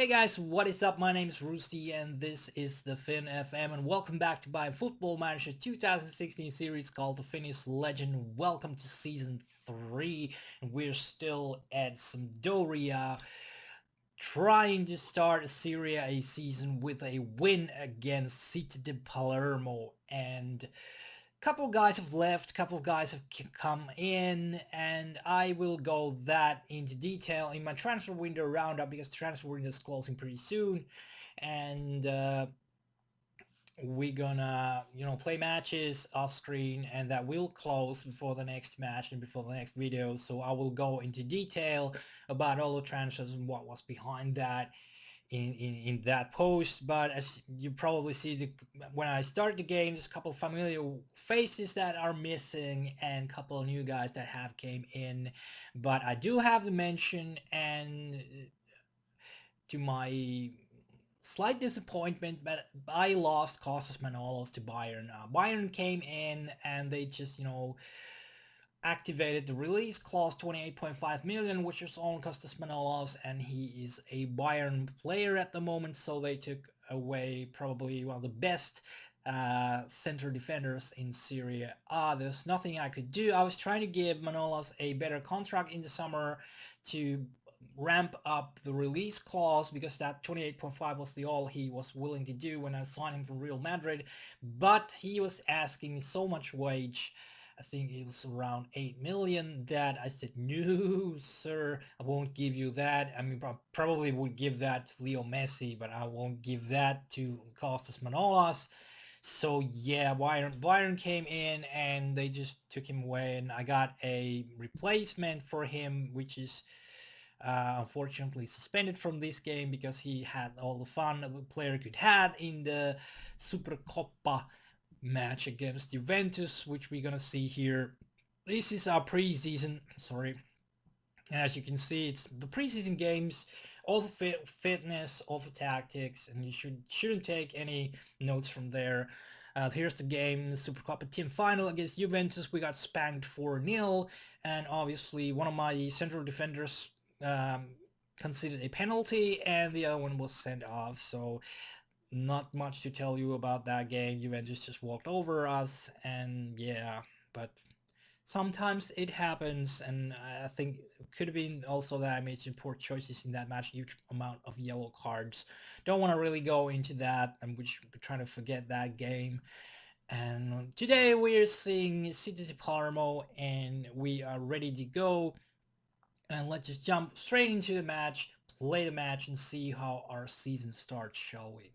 Hey guys, what is up? My name is Roosty and this is the Finn FM and welcome back to my Football Manager 2016 series called the Finnish Legend. Welcome to Season 3 and we're still at Sampdoria trying to start a Serie A season with a win against City de Palermo, and couple guys have left, couple guys have come in, and I will go that into detail in my transfer window roundup because the transfer window is closing pretty soon, and we're gonna play matches off screen, and that will close before the next match and before the next video. So I will go into detail about all the transfers and what was behind that in that post. But as you probably see, when I start the game, there's a couple of familiar faces that are missing and a couple of new guys that have came in. But I do have to mention, and to my slight disappointment, but I lost Costas Manolos to Bayern. Bayern came in and they just activated the release clause 28.5 million, which is on Costas Manolas, and he is a Bayern player at the moment, so they took away probably one of the best center defenders in Serie A. There's nothing I could do. I was trying to give Manolas a better contract in the summer to ramp up the release clause, because that 28.5 was the all he was willing to do when I signed him from Real Madrid, but he was asking so much wage. I think it was around 8 million, that I said, no, sir, I won't give you that. I mean, probably would give that to Leo Messi, but I won't give that to Costas Manolas. So yeah, Bayern came in and they just took him away, and I got a replacement for him, which is unfortunately suspended from this game because he had all the fun a player could have in the Supercoppa match against Juventus, which we're gonna see here. This is our preseason, sorry. As you can see, it's the preseason games, all the fitness, all the tactics, and you shouldn't take any notes from there. Here's the game, the Supercoppa team final against Juventus. We got spanked 4-0, and obviously one of my central defenders considered a penalty, and the other one was sent off. So not much to tell you about that game. Juventus just walked over us, and yeah, but sometimes it happens, and I think it could have been also that I made some poor choices in that match, huge amount of yellow cards. Don't want to really go into that, and we're trying to forget that game. And today we're seeing City de Palermo, and we are ready to go. And let's just jump straight into the match, play the match, and see how our season starts, shall we?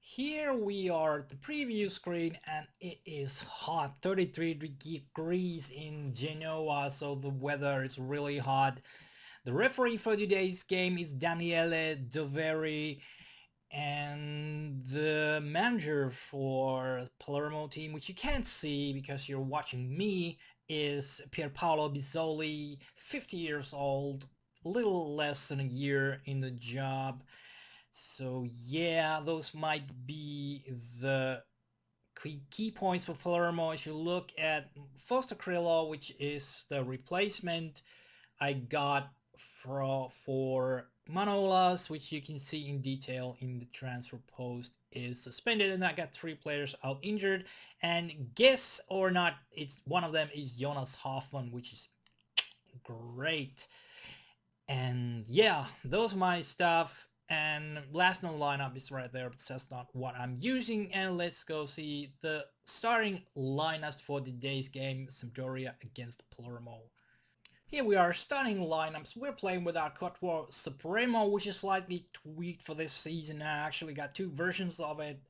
Here we are at the preview screen, and it is hot, 33 degrees in Genoa, so the weather is really hot. The referee for today's game is Daniele Doveri, and the manager for Palermo team, which you can't see because you're watching me, is Pierpaolo Bizzoli, 50 years old, a little less than a year in the job. So yeah, those might be the key points for Palermo. If you look at Foster Crillo, which is the replacement I got for Manolas, which you can see in detail in the transfer post, is suspended, and I got 3 players out injured. And guess or not, it's one of them is Jonas Hoffman, which is great. And yeah, those are my stuff. And last known lineup is right there, but that's not what I'm using. And let's go see the starting lineups for today's game, Sampdoria against Palermo. Here we are, starting lineups. We're playing with our Quattro Supremo, which is slightly tweaked for this season. I actually got 2 versions of it.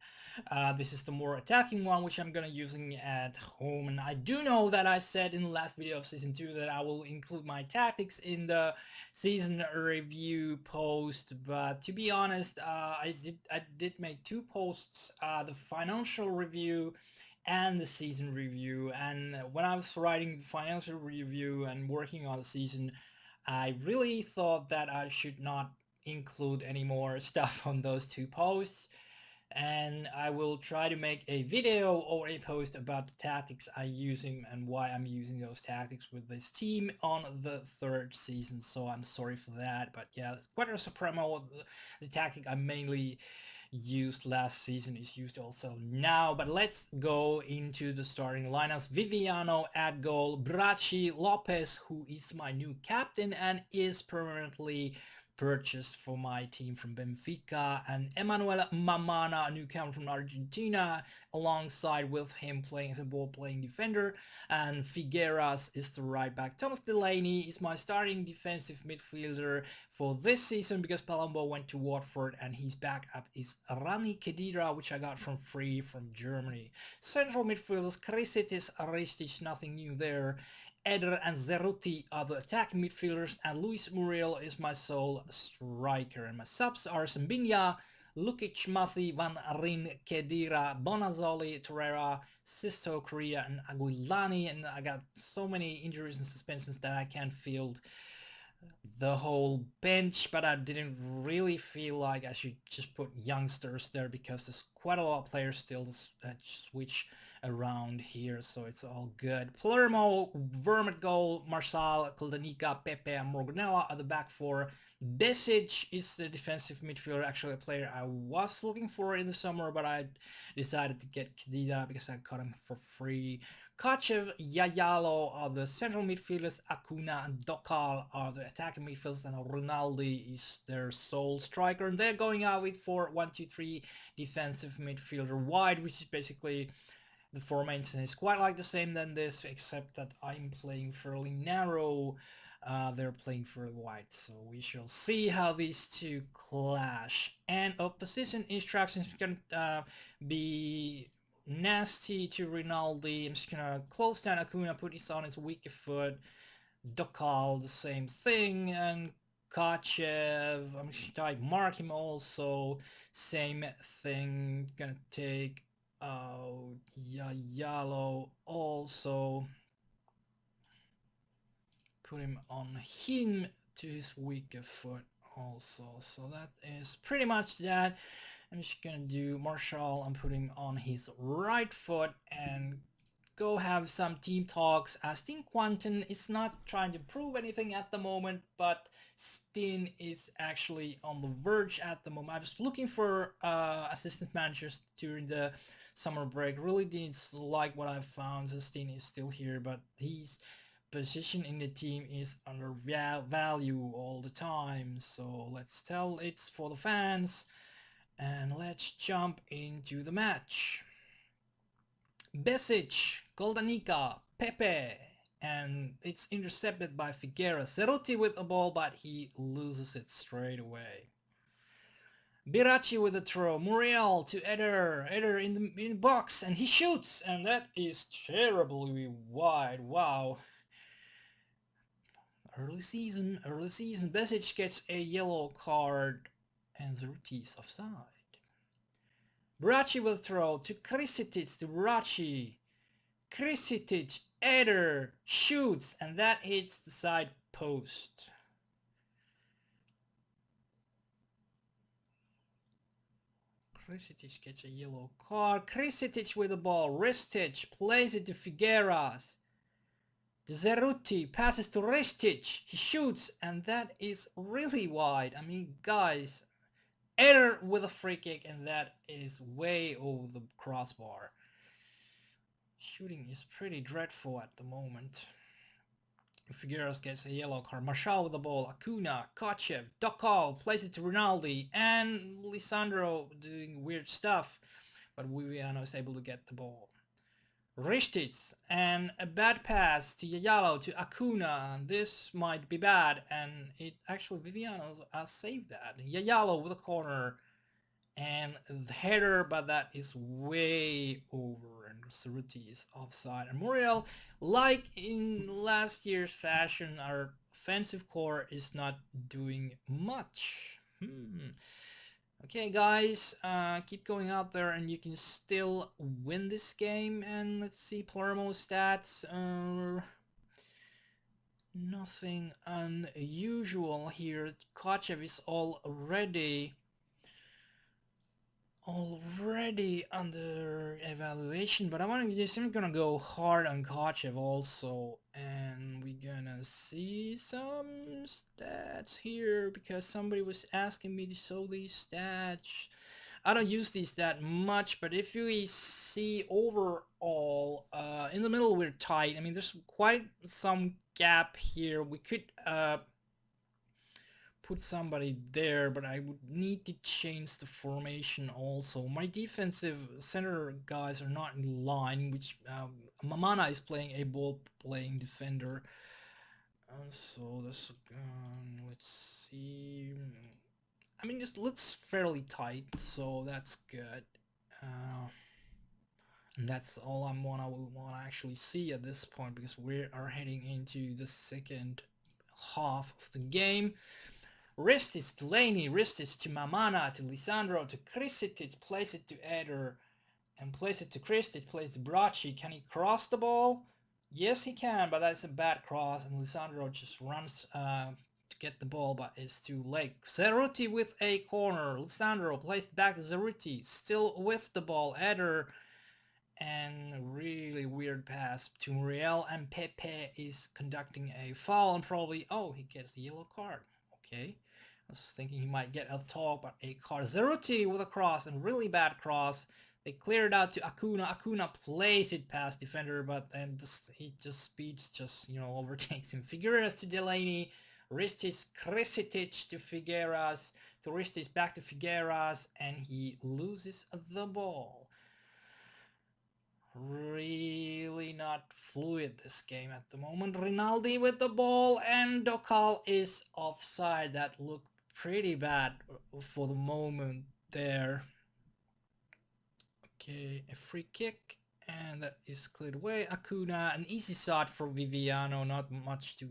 This is the more attacking one, which I'm gonna using at home. And I do know that I said in the last video of Season 2 that I will include my tactics in the season review post. But to be honest, I did make 2 posts, the financial review and the season review. And when I was writing the financial review and working on the season, I really thought that I should not include any more stuff on those 2 posts. and I will try to make a video or a post about the tactics I use and why I'm using those tactics with this team on the third season. So I'm sorry for that, but yeah, Quadra Supremo, the tactic I mainly used last season, is used also now. But let's go into the starting lineups. Viviano at goal, Bracci, Lopez, who is my new captain and is permanently purchased for my team from Benfica, and Emmanuel Mamana, a newcomer from Argentina, alongside with him playing as a ball-playing defender, and Figueras is the right back. Thomas Delaney is my starting defensive midfielder for this season because Palombo went to Watford, and his backup is Rani Kedira, which I got from free from Germany. Central midfielders, Krisitis, Aristic, nothing new there. Eder and Zeruti are the attacking midfielders, and Luis Muriel is my sole striker. And my subs are Sambinya, Lukic, Masi, Van Rin, Kedira, Bonazzoli, Torreira, Sisto, Korea, and Aguilani. And I got so many injuries and suspensions that I can't field the whole bench, but I didn't really feel like I should just put youngsters there because there's quite a lot of players still that switch around here, so it's all good. Palermo, Vermont goal, Marsal, Kldanika, Pepe, and Morganella are the back four. Besic is the defensive midfielder, actually a player I was looking for in the summer, but I decided to get Kedira because I got him for free. Kachev, Yayalo are the central midfielders, Acuna and Dokal are the attacking midfielders, and Ronaldo is their sole striker. And they're going out with 4-1-2-3 defensive midfielder wide, which is basically the formation is quite like the same than this, except that I'm playing fairly narrow. They're playing fairly wide, so we shall see how these two clash. And opposition instructions can be nasty to Rinaldi. I'm just gonna close down Acuna, put this on his weaker foot. Dokal, the same thing, and Kachev, I'm just gonna mark him also, same thing. Gonna take out Yalo also, put him on him to his weaker foot also. So that is pretty much that. I'm just gonna do Marshall and put him on his right foot and go have some team talks. Stin Quanten is not trying to prove anything at the moment, but Stin is actually on the verge at the moment. I was looking for assistant managers during the summer break. Really didn't like what I found. So Stin is still here, but his position in the team is under value all the time. So let's tell it's for the fans. And let's jump into the match. Besic, Goldanica, Pepe, and it's intercepted by Figueira. Ceruti with the ball, but he loses it straight away. Biracci with the throw, Muriel to Eder, Eder in the box, and he shoots, and that is terribly wide. Wow. Early season. Besic gets a yellow card, and Ceruti is offside. Bracci will throw to Krisitic, to Bracci. Krisitic, Eder, shoots, and that hits the side post. Krisitic gets a yellow card. Krisitic with the ball. Ristic plays it to Figueras. Zeruti passes to Ristic. He shoots, and that is really wide. I mean, guys, Eder with a free kick, and that is way over the crossbar. Shooting is pretty dreadful at the moment. Figueras gets a yellow card. Marshall with the ball. Acuna, Kachev, Dokal plays it to Rinaldi, and Lisandro doing weird stuff, but Viviano is able to get the ball. Ristic, and a bad pass to Yayalo, to Acuna. This might be bad, and it actually Viviano saved that. Yayalo with a corner, and the header, but that is way over, and Ceruti is offside. And Muriel, like in last year's fashion, our offensive core is not doing much. Okay, guys, keep going out there, and you can still win this game. And let's see Palermo stats. Nothing unusual here. Kachev is already already under evaluation, but I'm gonna go hard on Kochev also, and we're gonna see some stats here because somebody was asking me to show these stats. I don't use these that much, but if you see overall, in the middle we're tight. I mean, there's quite some gap here. We could put somebody there, but I would need to change the formation also. My defensive center guys are not in line, which Mamana is playing a ball-playing defender. And so this, let's see. I mean, this looks fairly tight, so that's good. And that's all I will want to actually see at this point because we are heading into the second half of the game. Ristis to Laney, Ristis to Mamana, to Lisandro, to Krisitic, place it to Eder, and place it to Kristic, place to Bracci. Can he cross the ball? Yes, he can, but that's a bad cross, and Lisandro just runs to get the ball, but it's too late. Zeruti with a corner. Lisandro placed back to Zeruti, still with the ball. Eder, and really weird pass to Muriel, and Pepe is conducting a foul, and probably, oh, he gets a yellow card. Okay. I was thinking he might get a talk, but a card. Zeruti with a cross, and really bad cross. They clear it out to Acuna. Acuna plays it past defender, but then he just speeds, overtakes him. Figueras to Delaney. Ristis Krisitic to Figueras. To Ristis back to Figueras, and he loses the ball. Really not fluid this game at the moment. Rinaldi with the ball, and Dokal is offside. That looked pretty bad for the moment there. Okay, a free kick, and that is cleared away. Acuna, an easy shot for Viviano, not much to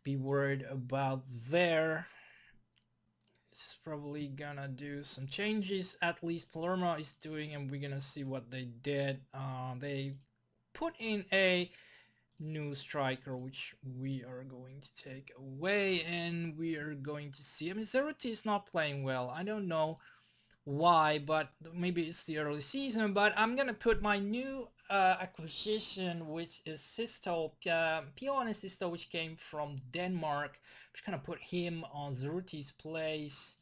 be worried about there. This is probably gonna do some changes, at least Palermo is doing, and we're gonna see what they did. They put in a new striker, which we are going to take away, and we are going to see. I mean, Zeruti is not playing well. I don't know why, but maybe it's the early season. But I'm gonna put my new acquisition, which is Sisto, Pione Sisto, which came from Denmark. I'm just gonna put him on Zeruti's place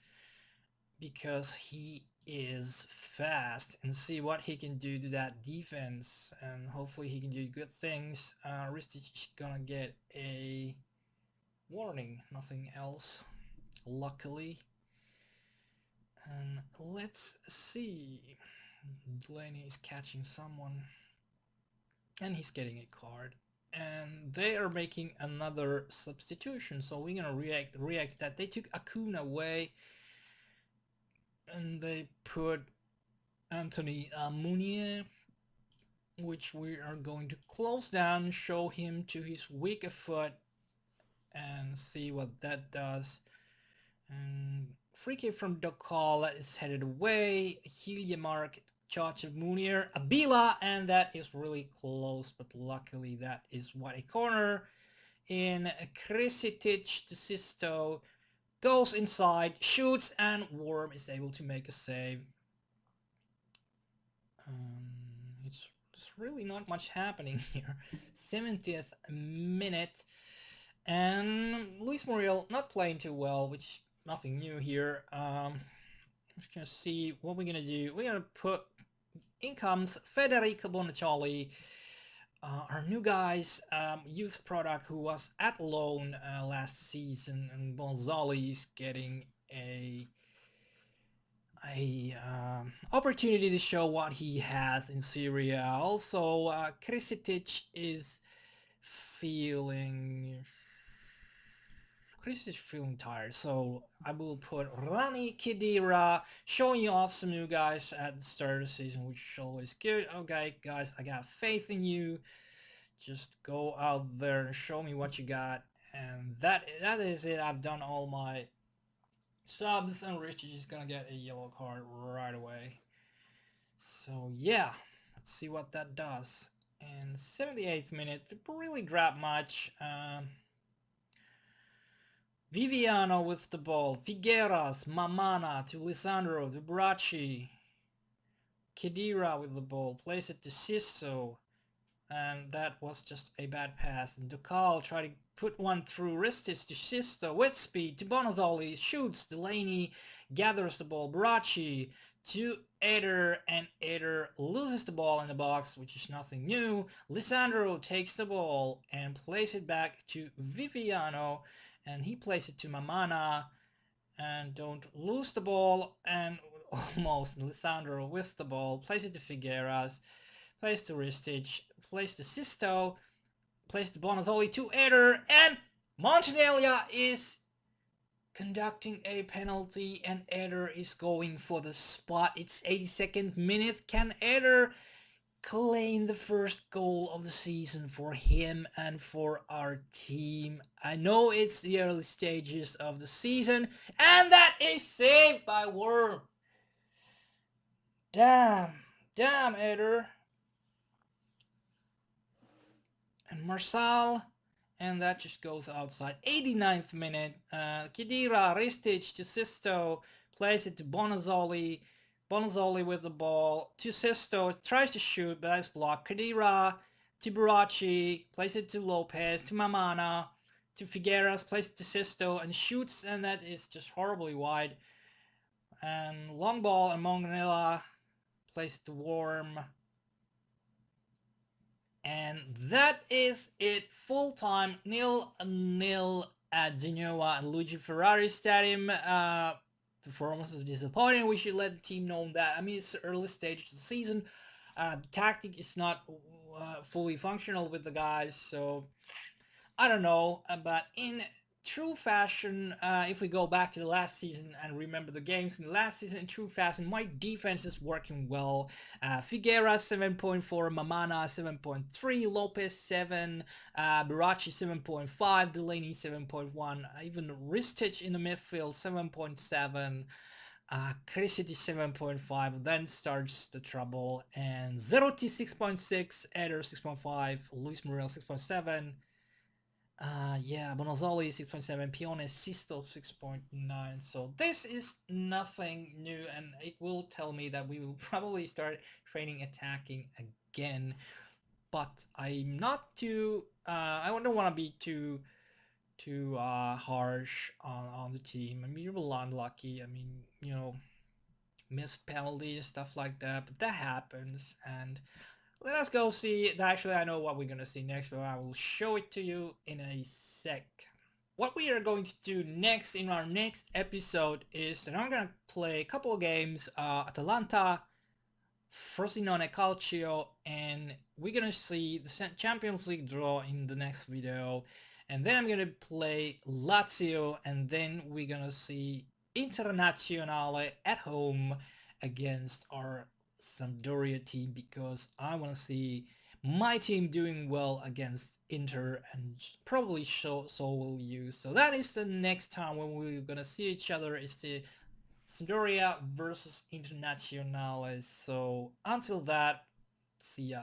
because he is fast, and see what he can do to that defense, and hopefully he can do good things. Ristic is gonna get a warning, nothing else, luckily. And let's see. Delaney is catching someone, and he's getting a card. And they are making another substitution, so we're gonna react that they took Acuna away, and they put Anthony Mounier, which we are going to close down, show him to his weaker foot, and see what that does. And free kick from Dokal is headed away. Hiljemark, charge of Mounier, Abila, and that is really close, but luckily that is what a corner. In Krisitic to Sisto, goes inside, shoots, and Worm is able to make a save. It's really not much happening here. 70th minute, and Luis Muriel not playing too well, which nothing new here. I'm just gonna see what we're gonna do. We're gonna put in comes Federico Bonaccioli, our new guy's youth product who was at loan last season, and Bonzali is getting a opportunity to show what he has in Syria. Also, Krisitic is feeling tired, so I will put Rani Khedira, showing you off some new guys at the start of the season, which is always good. Okay, guys, I got faith in you. Just go out there and show me what you got, and that is it. I've done all my subs, and Rich is gonna get a yellow card right away. So yeah, let's see what that does. And 78th minute, really grab much. Viviano with the ball, Figueras, Mamana to Lisandro, to Bracci. Khedira with the ball, plays it to Sisso, and that was just a bad pass. And Dukal tried to put one through Ristis to Sisto with speed to Bonazoli, shoots, Delaney gathers the ball, Barachi to Eder, and Eder loses the ball in the box, which is nothing new. Lisandro takes the ball and plays it back to Viviano, and he plays it to Mamana, and don't lose the ball, and almost Lisandro with the ball, plays it to Figueras, plays to Ristic, plays to Sisto, plays to Bonazzoli to Eder, and Montanelli is conducting a penalty, and Eder is going for the spot. It's 82nd minute. Can Eder claim the first goal of the season for him and for our team? I know it's the early stages of the season, and that is saved by Worm. Damn, Eder. And Marsal, and that just goes outside. 89th minute, Khedira, Ristic to Sisto, plays it to Bonazzoli. Bonazzoli with the ball to Sisto, tries to shoot, but that's blocked. Khedira to Barachi, plays it to Lopez, to Mamana, to Figueras, plays it to Sisto, and shoots, and that is just horribly wide. And long ball, and Monganilla plays it to Worm. And that is it. Full time, 0-0 at Genoa and Luigi Ferrari Stadium. Performance was disappointing. We should let the team know that. I mean, it's the early stage of the season. The tactic is not fully functional with the guys, so I don't know. But in true fashion, if we go back to the last season and remember the games in the last season, in true fashion, my defense is working well. Figueira 7.4, Mamana 7.3, Lopez 7, Barachi 7.5, Delaney 7.1, even Ristic in the midfield 7.7. Cresciti 7.5, then starts the trouble, and Zerotti 6.6, Eder 6.5, Luis Muriel 6.7, yeah, Bonazzoli 6.7, Pione Sisto 6.9. So this is nothing new, and it will tell me that we will probably start training attacking again. But I'm not too. I don't want to be too harsh on the team. I mean, you're a lot unlucky. I mean, missed penalties, stuff like that. But that happens, and let us go see. Actually, I know what we're gonna see next, but I will show it to you in a sec. What we are going to do next in our next episode is that I'm gonna play a couple of games, Atalanta, Frosinone Calcio, and we're gonna see the Champions League draw in the next video, and then I'm gonna play Lazio, and then we're gonna see Internazionale at home against our Sampdoria team, because I want to see my team doing well against Inter, and probably so will you. So that is the next time when we're gonna see each other, is the Sampdoria versus Internazionale. So until that, see ya.